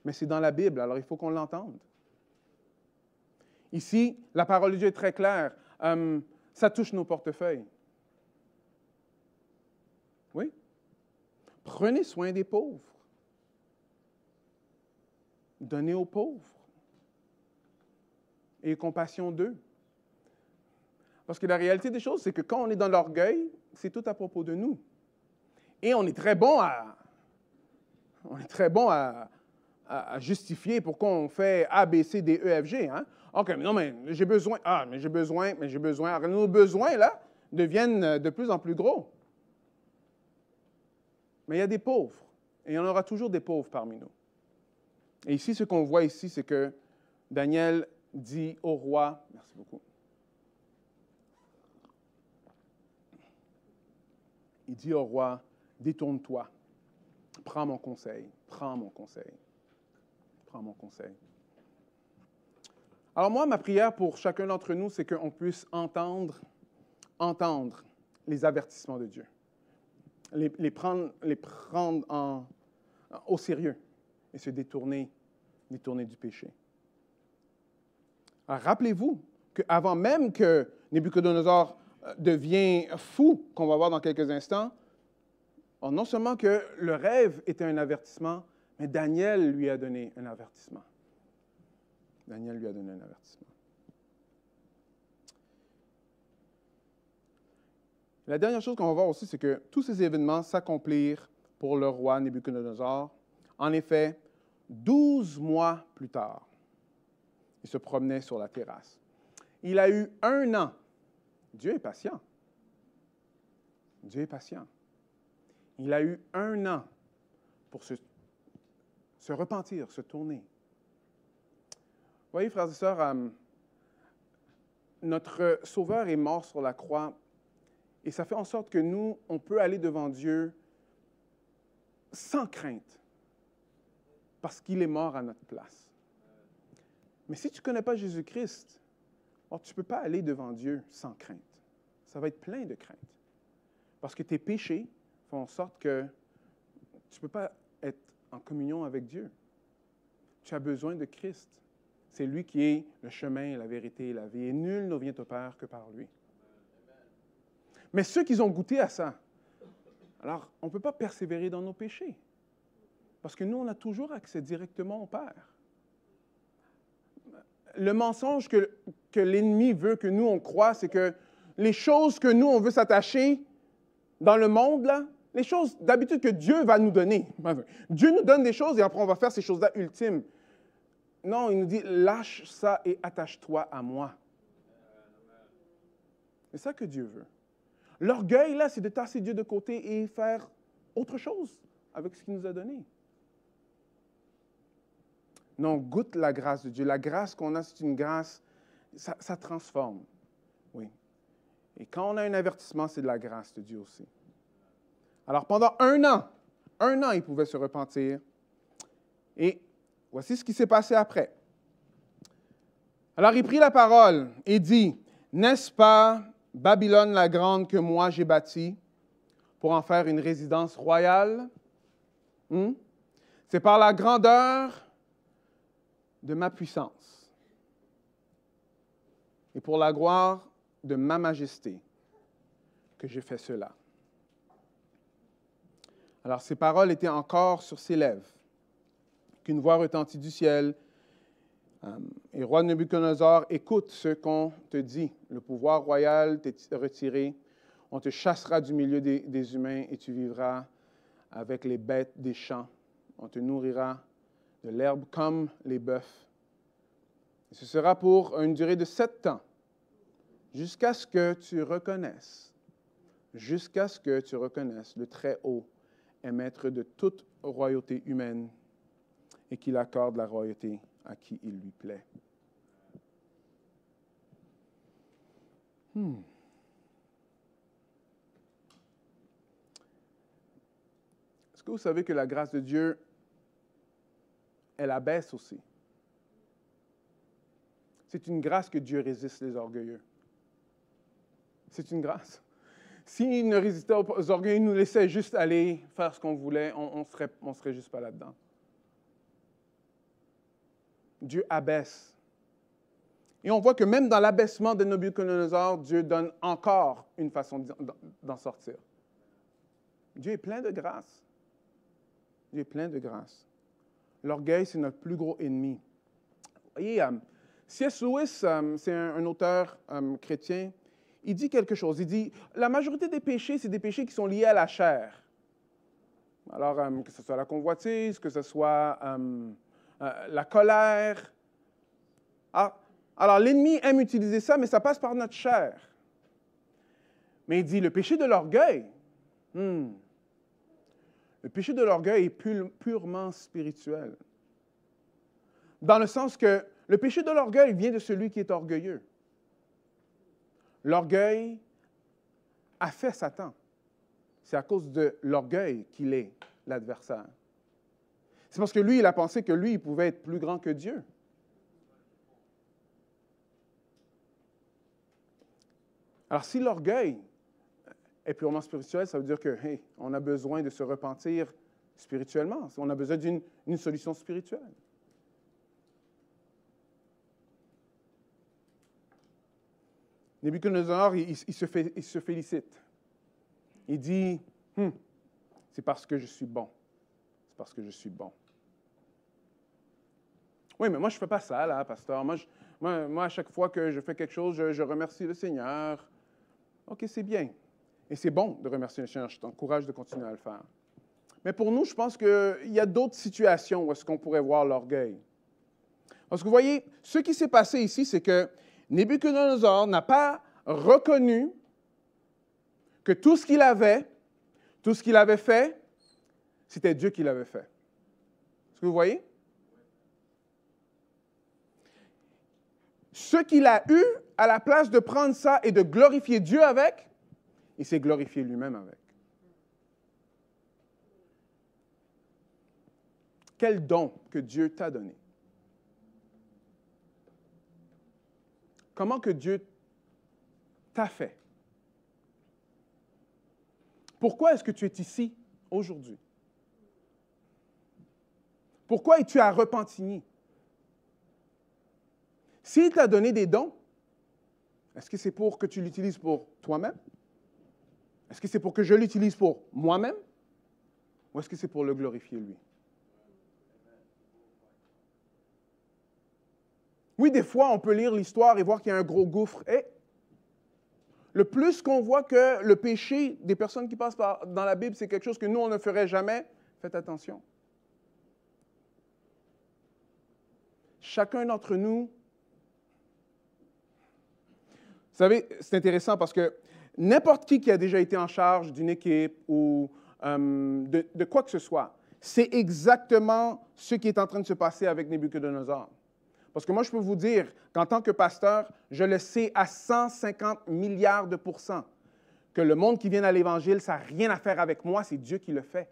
mais c'est dans la Bible, alors il faut qu'on l'entende. Ici, la parole de Dieu est très claire. Ça touche nos portefeuilles. Oui? Prenez soin des pauvres. Donnez aux pauvres. Ayez compassion d'eux. Parce que la réalité des choses, c'est que quand on est dans l'orgueil, c'est tout à propos de nous. Et on est très bon à justifier pourquoi on fait A, B, C, D, E, F, G. Hein? OK, mais non, mais j'ai besoin. Ah, mais j'ai besoin. Alors, nos besoins, là, deviennent de plus en plus gros. Mais il y a des pauvres. Et il y en aura toujours des pauvres parmi nous. Et ici, ce qu'on voit ici, c'est que Daniel dit au roi, merci beaucoup, il dit au roi, détourne-toi, prends mon conseil, prends mon conseil, prends mon conseil. Alors moi, ma prière pour chacun d'entre nous, c'est qu'on puisse entendre les avertissements de Dieu, les prendre au sérieux et se détourner du péché. Alors, rappelez-vous qu'avant même que Nabuchodonosor devient fou, qu'on va voir dans quelques instants, non seulement que le rêve était un avertissement, mais Daniel lui a donné un avertissement. Daniel lui a donné un avertissement. La dernière chose qu'on va voir aussi, c'est que tous ces événements s'accomplirent pour le roi Nabuchodonosor. En effet, 12 mois plus tard, il se promenait sur la terrasse. Il a eu 1 an. Dieu est patient. Dieu est patient. Il a eu 1 an pour se repentir, se tourner. Vous voyez, frères et sœurs, notre Sauveur est mort sur la croix et ça fait en sorte que nous, on peut aller devant Dieu sans crainte parce qu'il est mort à notre place. Mais si tu ne connais pas Jésus-Christ, alors tu ne peux pas aller devant Dieu sans crainte. Ça va être plein de crainte. Parce que tes péchés font en sorte que tu ne peux pas être en communion avec Dieu. Tu as besoin de Christ. C'est lui qui est le chemin, la vérité et la vie. Et nul ne vient au Père que par lui. Mais ceux qui ont goûté à ça, alors on ne peut pas persévérer dans nos péchés. Parce que nous, on a toujours accès directement au Père. Le mensonge que l'ennemi veut que nous, on croit, c'est que les choses que nous, on veut s'attacher dans le monde, là, les choses d'habitude que Dieu va nous donner. Dieu nous donne des choses et après, on va faire ces choses-là ultimes. Non, il nous dit, lâche ça et attache-toi à moi. C'est ça que Dieu veut. L'orgueil, là, c'est de tasser Dieu de côté et faire autre chose avec ce qu'il nous a donné. Non, goûte la grâce de Dieu. La grâce qu'on a, c'est une grâce, ça transforme. Oui. Et quand on a un avertissement, c'est de la grâce de Dieu aussi. Alors, pendant un an, il pouvait se repentir. Et voici ce qui s'est passé après. Alors, il prit la parole et dit, « N'est-ce pas Babylone la grande que moi j'ai bâtie pour en faire une résidence royale? C'est par la grandeur de ma puissance et pour la gloire de ma majesté que j'ai fait cela. » Alors, ces paroles étaient encore sur ses lèvres, qu'une voix retentit du ciel. Et roi Nebuchadnezzar, écoute ce qu'on te dit. Le pouvoir royal t'est retiré. On te chassera du milieu des humains et tu vivras avec les bêtes des champs. On te nourrira de l'herbe comme les bœufs. Et ce sera pour une durée de 7 ans, jusqu'à ce que tu reconnaisses le Très-Haut est maître de toute royauté humaine et qu'il accorde la royauté à qui il lui plaît. Est-ce que vous savez que la grâce de Dieu, elle abaisse aussi? C'est une grâce que Dieu résiste les orgueilleux. C'est une grâce. S'il ne résistait aux orgueilleux, il nous laissait juste aller faire ce qu'on voulait, on serait juste pas là-dedans. Dieu abaisse. Et on voit que même dans l'abaissement de Nebuchadnezzar, Dieu donne encore une façon d'en sortir. Dieu est plein de grâce. Dieu est plein de grâce. L'orgueil, c'est notre plus gros ennemi. Vous voyez, C.S. Lewis, c'est un auteur chrétien, il dit quelque chose. Il dit, la majorité des péchés, c'est des péchés qui sont liés à la chair. Alors, que ce soit la convoitise, que ce soit la colère. Alors, l'ennemi aime utiliser ça, mais ça passe par notre chair. Mais il dit, le péché de l'orgueil, le péché de l'orgueil est purement spirituel. Dans le sens que le péché de l'orgueil vient de celui qui est orgueilleux. L'orgueil a fait Satan. C'est à cause de l'orgueil qu'il est l'adversaire. C'est parce que lui, il a pensé que lui, il pouvait être plus grand que Dieu. Alors, si l'orgueil est purement spirituel, ça veut dire que, hey, on a besoin de se repentir spirituellement. On a besoin d'une solution spirituelle. Nebuchadnezzar, il se félicite. Il dit, c'est parce que je suis bon. C'est parce que je suis bon. Oui, mais moi, je ne fais pas ça, là, pasteur. Moi, à chaque fois que je fais quelque chose, je remercie le Seigneur. OK, c'est bien. Et c'est bon de remercier le Seigneur. Je t'encourage de continuer à le faire. Mais pour nous, je pense qu'il y a d'autres situations où est-ce qu'on pourrait voir l'orgueil. Parce que vous voyez, ce qui s'est passé ici, c'est que Nebuchadnezzar n'a pas reconnu que tout ce qu'il avait fait, c'était Dieu qui l'avait fait. Est-ce que vous voyez? Ce qu'il a eu à la place de prendre ça et de glorifier Dieu avec, il s'est glorifié lui-même avec. Quel don que Dieu t'a donné? Comment que Dieu t'a fait? Pourquoi est-ce que tu es ici aujourd'hui? Pourquoi es-tu à Repentigny? S'il t'a donné des dons, est-ce que c'est pour que tu l'utilises pour toi-même? Est-ce que c'est pour que je l'utilise pour moi-même? Ou est-ce que c'est pour le glorifier lui? Oui, des fois, on peut lire l'histoire et voir qu'il y a un gros gouffre. Et le plus qu'on voit que le péché des personnes qui passent dans la Bible, c'est quelque chose que nous, on ne ferait jamais, faites attention. Chacun d'entre nous, vous savez, c'est intéressant parce que n'importe qui a déjà été en charge d'une équipe ou de quoi que ce soit, c'est exactement ce qui est en train de se passer avec Nabuchodonosor. Parce que moi, je peux vous dire qu'en tant que pasteur, je le sais à 150 milliards de pourcents que le monde qui vient à l'Évangile, ça n'a rien à faire avec moi, c'est Dieu qui le fait.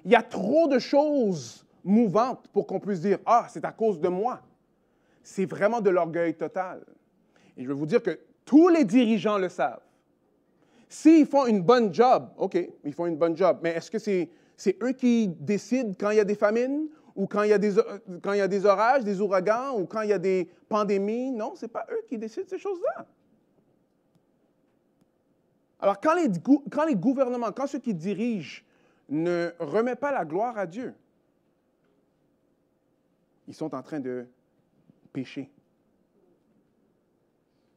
Il y a trop de choses mouvantes pour qu'on puisse dire « Ah, c'est à cause de moi ». C'est vraiment de l'orgueil total. Et je vais vous dire que tous les dirigeants le savent. S'ils font une bonne job, OK, ils font une bonne job, mais est-ce que c'est eux qui décident quand il y a des famines ou quand il y a des orages, des ouragans ou quand il y a des pandémies? Non, ce n'est pas eux qui décident ces choses-là. Alors, quand les gouvernements, quand ceux qui dirigent ne remettent pas la gloire à Dieu, ils sont en train de pécher.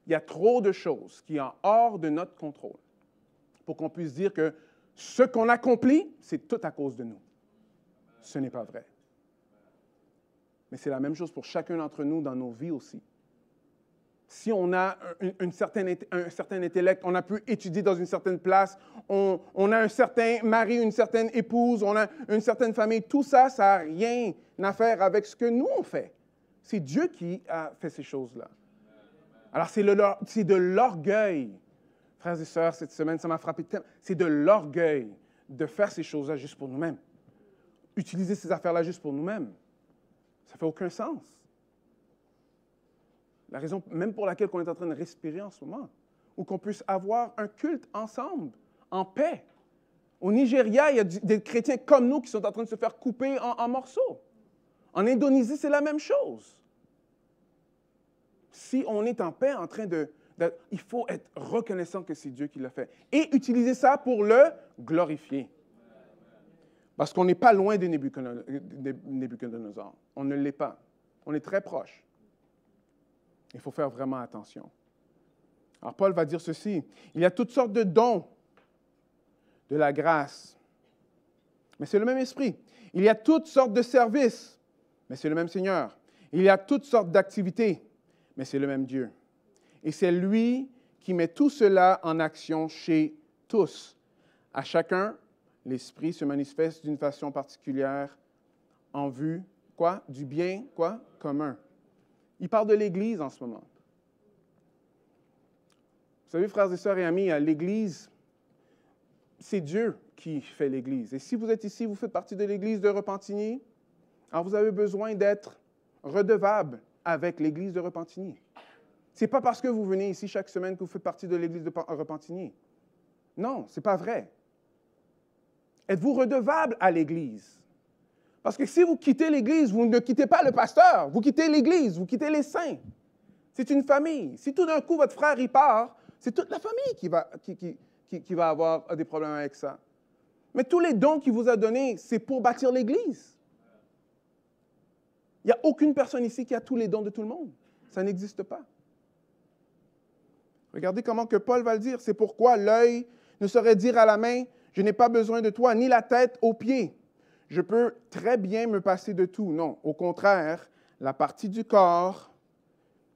Il y a trop de choses qui sont hors de notre contrôle pour qu'on puisse dire que ce qu'on accomplit, c'est tout à cause de nous. Ce n'est pas vrai. Mais c'est la même chose pour chacun d'entre nous dans nos vies aussi. Si on a un certain intellect, on a pu étudier dans une certaine place, on a un certain mari, une certaine épouse, on a une certaine famille, tout ça, ça n'a rien à faire avec ce que nous, on fait. C'est Dieu qui a fait ces choses-là. Alors, c'est de l'orgueil. Frères et sœurs, cette semaine, ça m'a frappé tellement. C'est de l'orgueil de faire ces choses-là juste pour nous-mêmes. Utiliser ces affaires-là juste pour nous-mêmes. Ça ne fait aucun sens. La raison même pour laquelle on est en train de respirer en ce moment, ou qu'on puisse avoir un culte ensemble, en paix. Au Nigeria, il y a des chrétiens comme nous qui sont en train de se faire couper en morceaux. En Indonésie, c'est la même chose. Si on est en paix, en train il faut être reconnaissant que c'est Dieu qui l'a fait. Et utiliser ça pour le glorifier. Parce qu'on n'est pas loin de Nabuchodonosor. On ne l'est pas. On est très proche. Il faut faire vraiment attention. Alors, Paul va dire ceci. Il y a toutes sortes de dons de la grâce. Mais c'est le même esprit. Il y a toutes sortes de services. Mais c'est le même Seigneur. Il y a toutes sortes d'activités. Mais c'est le même Dieu. Et c'est lui qui met tout cela en action chez tous. À chacun, l'Esprit se manifeste d'une façon particulière en vue, quoi? Du bien, quoi? Commun. Il parle de l'Église en ce moment. Vous savez, frères et sœurs et amis, l'Église, c'est Dieu qui fait l'Église. Et si vous êtes ici, vous faites partie de l'Église de Repentigny, alors vous avez besoin d'être redevable avec l'Église de Repentigny. Ce n'est pas parce que vous venez ici chaque semaine que vous faites partie de l'Église de Repentigny. Non, ce n'est pas vrai. Êtes-vous redevable à l'Église? Parce que si vous quittez l'Église, vous ne quittez pas le pasteur, vous quittez l'Église, vous quittez les saints. C'est une famille. Si tout d'un coup, votre frère y part, c'est toute la famille qui va avoir des problèmes avec ça. Mais tous les dons qu'il vous a donnés, c'est pour bâtir l'Église. Il n'y a aucune personne ici qui a tous les dons de tout le monde. Ça n'existe pas. Regardez comment que Paul va le dire. C'est pourquoi l'œil ne saurait dire à la main, « Je n'ai pas besoin de toi », ni la tête aux pieds. Je peux très bien me passer de tout. Non, au contraire, la partie du corps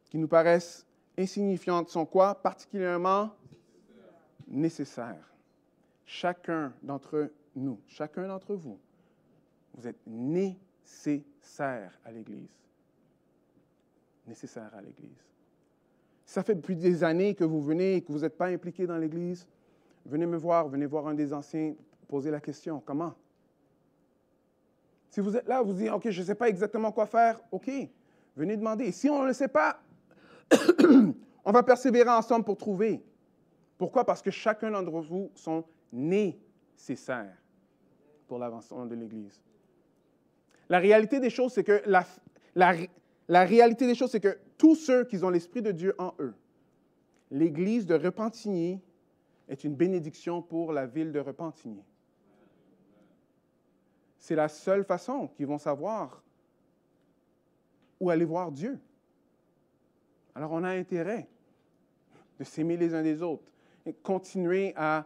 qui nous paraissent insignifiantes sont quoi? Particulièrement nécessaires. Chacun d'entre nous, chacun d'entre vous, vous êtes nécessaire à l'Église. Nécessaire à l'Église. ça fait depuis des années que vous venez et que vous n'êtes pas impliqué dans l'Église, venez me voir, venez voir un des anciens, posez la question, comment? Si vous êtes là, vous dites, OK, je ne sais pas exactement quoi faire, OK, venez demander. Et si on ne le sait pas, on va persévérer ensemble pour trouver. Pourquoi? Parce que chacun d'entre vous sont nécessaires pour l'avancement de l'Église. La réalité des choses, c'est que la réalité des choses, c'est que tous ceux qui ont l'Esprit de Dieu en eux, l'Église de Repentigny est une bénédiction pour la ville de Repentigny. C'est la seule façon qu'ils vont savoir où aller voir Dieu. Alors, on a intérêt de s'aimer les uns des autres et continuer à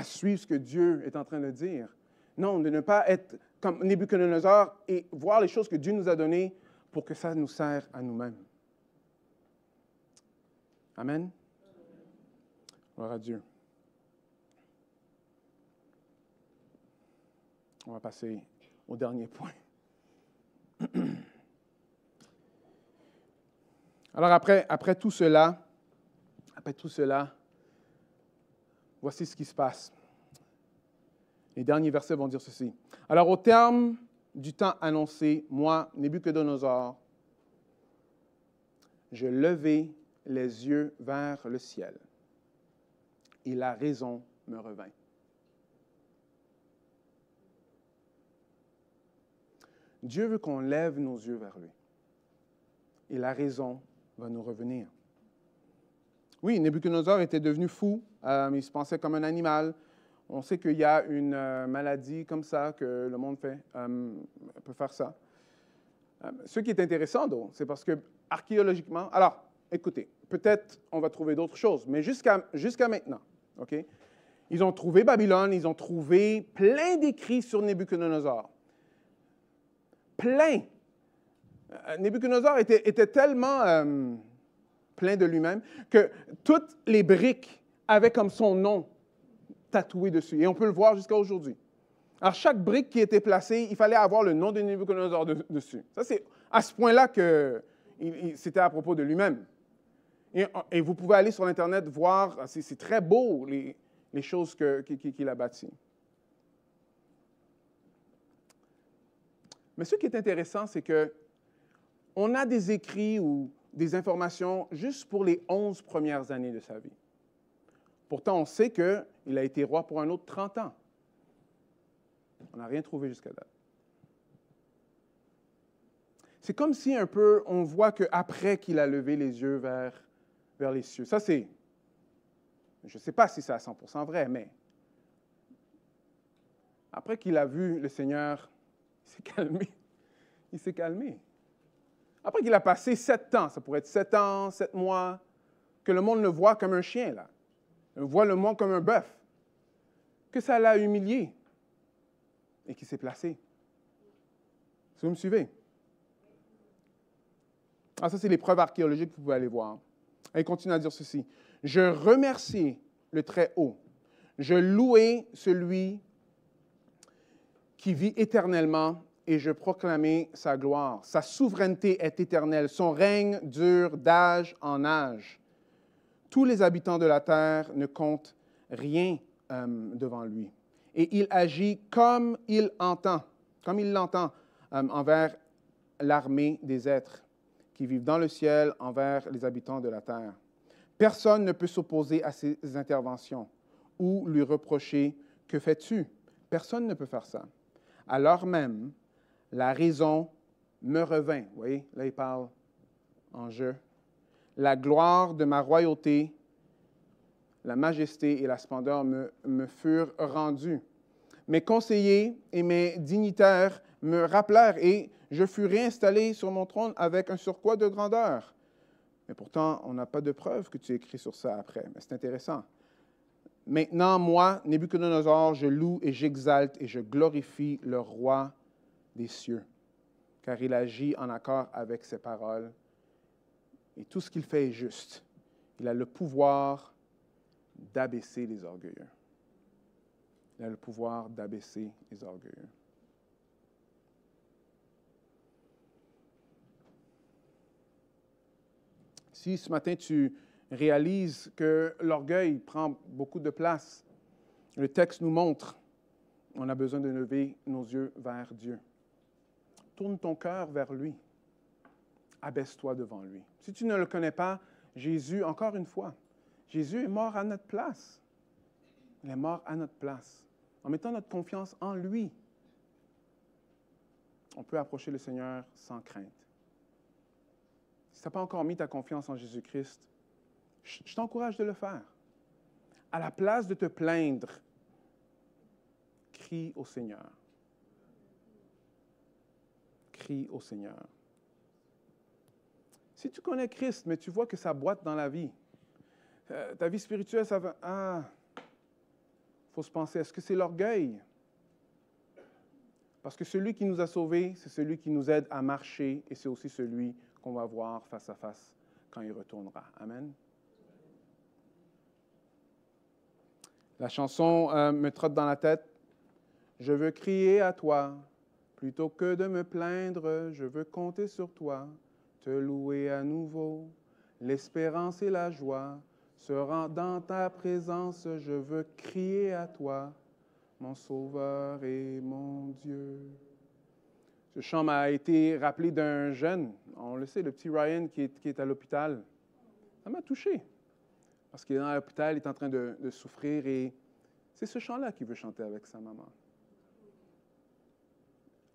suivre ce que Dieu est en train de dire. Non, de ne pas être comme Nebuchadnezzar et voir les choses que Dieu nous a données pour que ça nous sert à nous-mêmes. Amen. Gloire à Dieu. On va passer au dernier point. Alors après tout cela, voici ce qui se passe. Les derniers versets vont dire ceci. Alors au terme du temps annoncé, moi, Nebuchadnezzar, je levai les yeux vers le ciel et la raison me revint. Dieu veut qu'on lève nos yeux vers lui. Et la raison va nous revenir. Oui, Nebuchadnezzar était devenu fou. Il se pensait comme un animal. On sait qu'il y a une maladie comme ça que le monde peut faire ça. Ce qui est intéressant, donc, c'est parce que archéologiquement... Alors, écoutez, peut-être on va trouver d'autres choses, mais jusqu'à maintenant, OK? Ils ont trouvé Babylone, ils ont trouvé plein d'écrits sur Nebuchadnezzar. Plein. Nebuchadnezzar était tellement plein de lui-même que toutes les briques avaient comme son nom tatoué dessus. Et on peut le voir jusqu'à aujourd'hui. Alors, chaque brique qui était placée, il fallait avoir le nom de Nebuchadnezzar dessus. Ça, c'est à ce point-là que c'était à propos de lui-même. Et vous pouvez aller sur Internet voir, c'est très beau, les choses qu'il a bâties. Mais ce qui est intéressant, c'est qu'on a des écrits ou des informations juste pour les 11 premières années de sa vie. Pourtant, on sait qu'il a été roi pour un autre 30 ans. On n'a rien trouvé jusqu'à date. C'est comme si un peu, on voit qu'après qu'il a levé les yeux vers les cieux. Ça, c'est, je ne sais pas si c'est à 100% vrai, mais après qu'il a vu le Seigneur, il s'est calmé. Il s'est calmé. Après qu'il a passé 7 ans, ça pourrait être 7 ans, 7 mois, que le monde le voit comme un chien, là. Le voit le monde comme un bœuf. Que ça l'a humilié et qu'il s'est placé. Est-ce que vous me suivez? Ah, ça, c'est les preuves archéologiques que vous pouvez aller voir. Et il continue à dire ceci. Je remercie le Très-Haut. Je louai celui qui vit éternellement et je proclamais sa gloire. Sa souveraineté est éternelle. Son règne dure d'âge en âge. Tous les habitants de la terre ne comptent rien devant lui. Et il agit comme il l'entend envers l'armée des êtres qui vivent dans le ciel, envers les habitants de la terre. Personne ne peut s'opposer à ses interventions ou lui reprocher « Que fais-tu » Personne ne peut faire ça. Alors même, la raison me revint. Vous voyez, là, il parle en jeu. La gloire de ma royauté, la majesté et la splendeur me furent rendues. Mes conseillers et mes dignitaires me rappelèrent et je fus réinstallé sur mon trône avec un surcroît de grandeur. Mais pourtant, on n'a pas de preuve que tu écris sur ça après. Mais c'est intéressant. Maintenant, moi, Nebuchadnezzar, je loue et j'exalte et je glorifie le roi des cieux, car il agit en accord avec ses paroles. Et tout ce qu'il fait est juste. Il a le pouvoir d'abaisser les orgueilleux. Il a le pouvoir d'abaisser les orgueilleux. Si ce matin tu réalise que l'orgueil prend beaucoup de place. Le texte nous montre, on a besoin de lever nos yeux vers Dieu. Tourne ton cœur vers lui. Abaisse-toi devant lui. Si tu ne le connais pas, Jésus, encore une fois, Jésus est mort à notre place. Il est mort à notre place. En mettant notre confiance en lui, on peut approcher le Seigneur sans crainte. Si tu n'as pas encore mis ta confiance en Jésus-Christ, je t'encourage de le faire. À la place de te plaindre, crie au Seigneur. Crie au Seigneur. Si tu connais Christ, mais tu vois que ça boite dans la vie, ta vie spirituelle, ça va... Il faut se penser, est-ce que c'est l'orgueil? Parce que celui qui nous a sauvés, c'est celui qui nous aide à marcher et c'est aussi celui qu'on va voir face à face quand il retournera. Amen. La chanson me trotte dans la tête. Je veux crier à toi, plutôt que de me plaindre, je veux compter sur toi, te louer à nouveau. L'espérance et la joie seront dans ta présence, je veux crier à toi, mon Sauveur et mon Dieu. Ce chant m'a été rappelé d'un jeune, on le sait, le petit Ryan qui est à l'hôpital. Ça m'a touché, parce qu'il est dans l'hôpital, il est en train de souffrir et c'est ce chant-là qu'il veut chanter avec sa maman.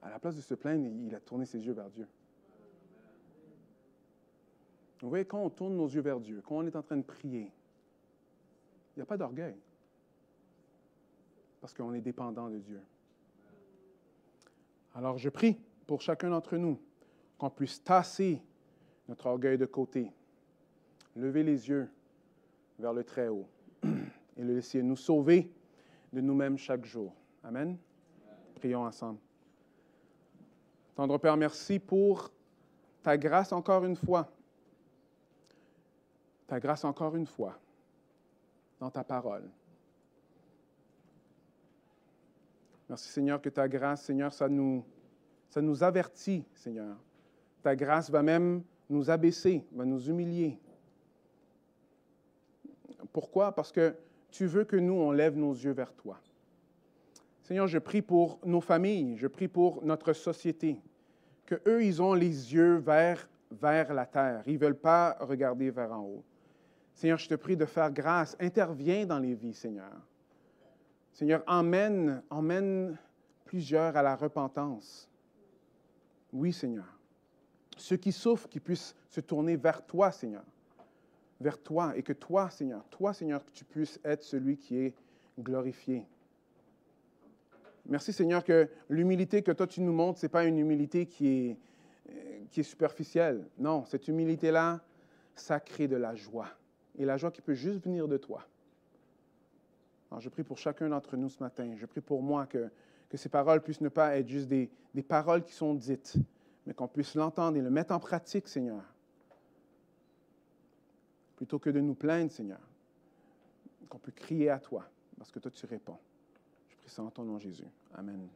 À la place de se plaindre, il a tourné ses yeux vers Dieu. Vous voyez, quand on tourne nos yeux vers Dieu, quand on est en train de prier, il n'y a pas d'orgueil. Parce qu'on est dépendant de Dieu. Alors, je prie pour chacun d'entre nous qu'on puisse tasser notre orgueil de côté, lever les yeux vers le Très-Haut et le laisser nous sauver de nous-mêmes chaque jour. Amen. Prions ensemble. Tendre Père, merci pour ta grâce encore une fois. Ta grâce encore une fois dans ta parole. Merci Seigneur que ta grâce, Seigneur, ça nous avertit, Seigneur. Ta grâce va même nous abaisser, va nous humilier. Pourquoi? Parce que tu veux que nous, on lève nos yeux vers toi. Seigneur, je prie pour nos familles, je prie pour notre société, qu'eux, ils ont les yeux vers la terre. Ils ne veulent pas regarder vers en haut. Seigneur, je te prie de faire grâce. Interviens dans les vies, Seigneur. Seigneur, emmène plusieurs à la repentance. Oui, Seigneur. Ceux qui souffrent, qui puissent se tourner vers toi, Seigneur. Vers toi, et que toi, Seigneur, que tu puisses être celui qui est glorifié. Merci, Seigneur, que l'humilité que toi, tu nous montres, ce n'est pas une humilité qui est superficielle. Non, cette humilité-là, ça crée de la joie. Et la joie qui peut juste venir de toi. Alors, je prie pour chacun d'entre nous ce matin. Je prie pour moi que ces paroles puissent ne pas être juste des paroles qui sont dites, mais qu'on puisse l'entendre et le mettre en pratique, Seigneur. Plutôt que de nous plaindre, Seigneur, qu'on peut crier à toi, parce que toi, tu réponds. Je prie ça en ton nom, Jésus. Amen.